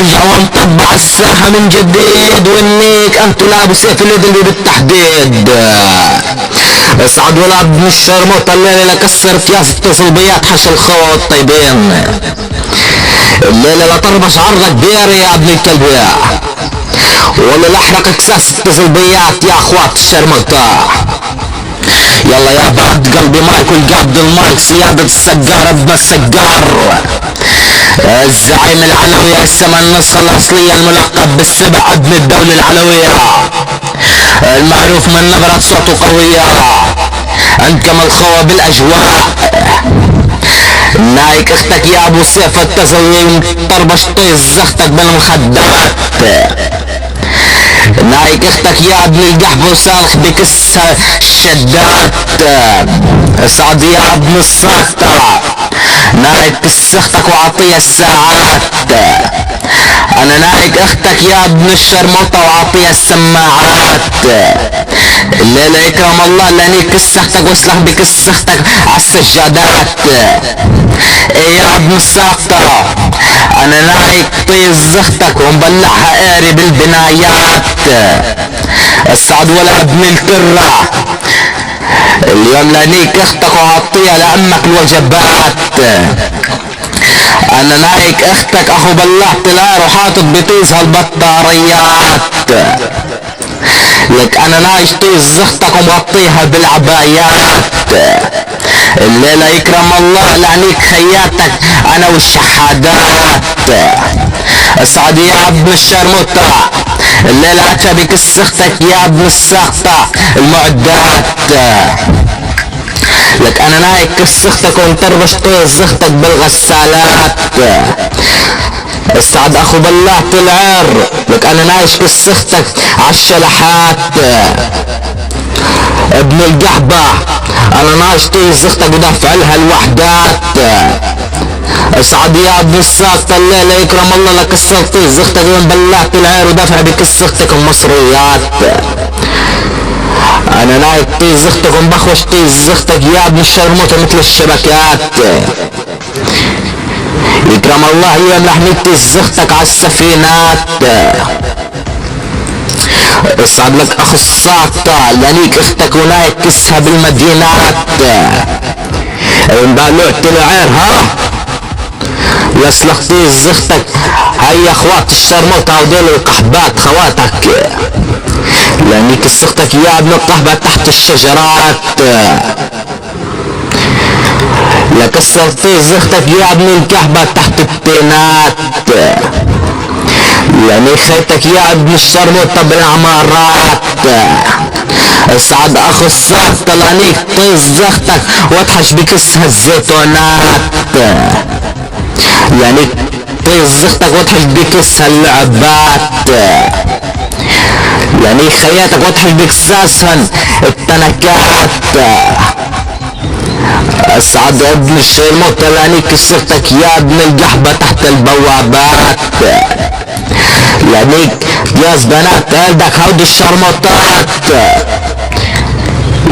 ارجع وانطبع الساحة من جديد، وانيك انتو لابس سيف الادلي بالتحديد. اسعد ولا ابن الشرموطة الليلة لكسر اكياس التصلبيات حش الخوة الطيبين. الليلة لطربش عرضك كبيرة يا ابن الكلبية، ولا لحرق اكساس التصلبيات يا اخوات الشرموطة. يلا يا بعد قلبي مايك والقبض المايك، سيادة السجار ابن السجار، الزعيم العلوي السما النسخة الأصلية الملقب بالسبع ابن الدولة العلوية، المعروف من نبرة صوته قوية، انكم الخوة بالأجواء. نايك اختك يا ابو سيف التزويم طربش طيز زختك بالمخدات. نايك اختك يا ابن القحب وسالخ بكس الشدات. اسعد يا ابن الساقطة، نايك كس اختك وعطية الساعات. انا نايك اختك يا ابن الشرموطة وعطية السماعات. الليلة يكرم الله لاني كس اختك واسلخ بكس اختك عالسجادات. ايه يا ابن الساقطة، انا نايك طيز اختك ومبلعها قاري بالبنايات. اسعد ولا ابن الكرة، اليوم لانيك اختك وعطيها لامك الوجبات. انا نايك اختك اخو بلاح طلال وحاطط بطيزها البطاريات. لك انا نايش طيز اختك ومغطيها بالعبايات. الليلة يكرم الله لعنيك خياتك انا والشحادات. اسعد يا ابن الشرموطة، الليلة عتبي كس اختك يا ابن الساقطة المعدات. لك انا نايك كس اختك ومطربش طيز اختك بالغسالات. اسعد اخو بلاح العر، لك انا نايش كس اختك عالشلحات. ابن القحبة انا نايش طيز اختك ودافع لها الوحدات. اسعد يا ابن الساقطة، الليلة يكرم الله لك كسر طيز اختك ومبلعت العير ودافع بكس اختك المصريات. انا نايك طيز اختك ومبخوش طيز اختك يا ابن الشرموطة مثل الشبكات. يكرم الله يوم لحنيك طيز اختك عالسفينات. اسعد لك اخو الساقطة لانيك اختك ونايك كسها بالمدينات. مبالوعت العير ها يسلخ طيز اختك، هيا اخوات الشرموطة وديل القحبات خواتك، لانيك اختك يا ابن القحبة تحت الشجرات. لكسر طيز اختك يا ابن القحبة تحت التينات، لاني خيتك يا ابن الشرموطة بالعمارات. اسعد اخو الساقطة لانيك طيز اختك واتحش بكسها الزيتونات، يعني طيز اختك واتحش بكسها اللعبات، يعني خياتك واتحش بكساسها التنكات. اسعد ابن الشرموطة لاني كسرتك يا ابن القحبة تحت البوابات، لانيك جاز بنات قلبك هود الشرموطات.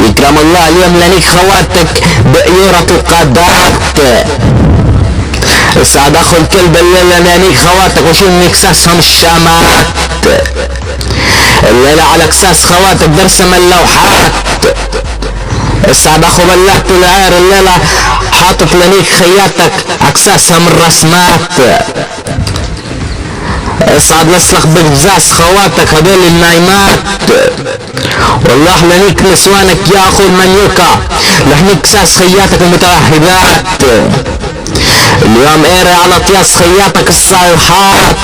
يكرم الله اليوم لانيك خواتك بأيورة القادات. اسعد اخو الكلب الليلة لانيك خواتك وشو مكساسهم الشامات، الليلة على كساس خواتك برسم اللوحات. اسعد اخو بلاح العير الليلة حاطط لانيك خياتك عكساسها من رسمات. اسعد لسلخ بجزاس خواتك هدول النايمات، والله لانيك نسوانك يا اخو المنيوكة لحنيك كساس خياتك المتوهبات. اليوم ايري على طياس خياتك الصايحات.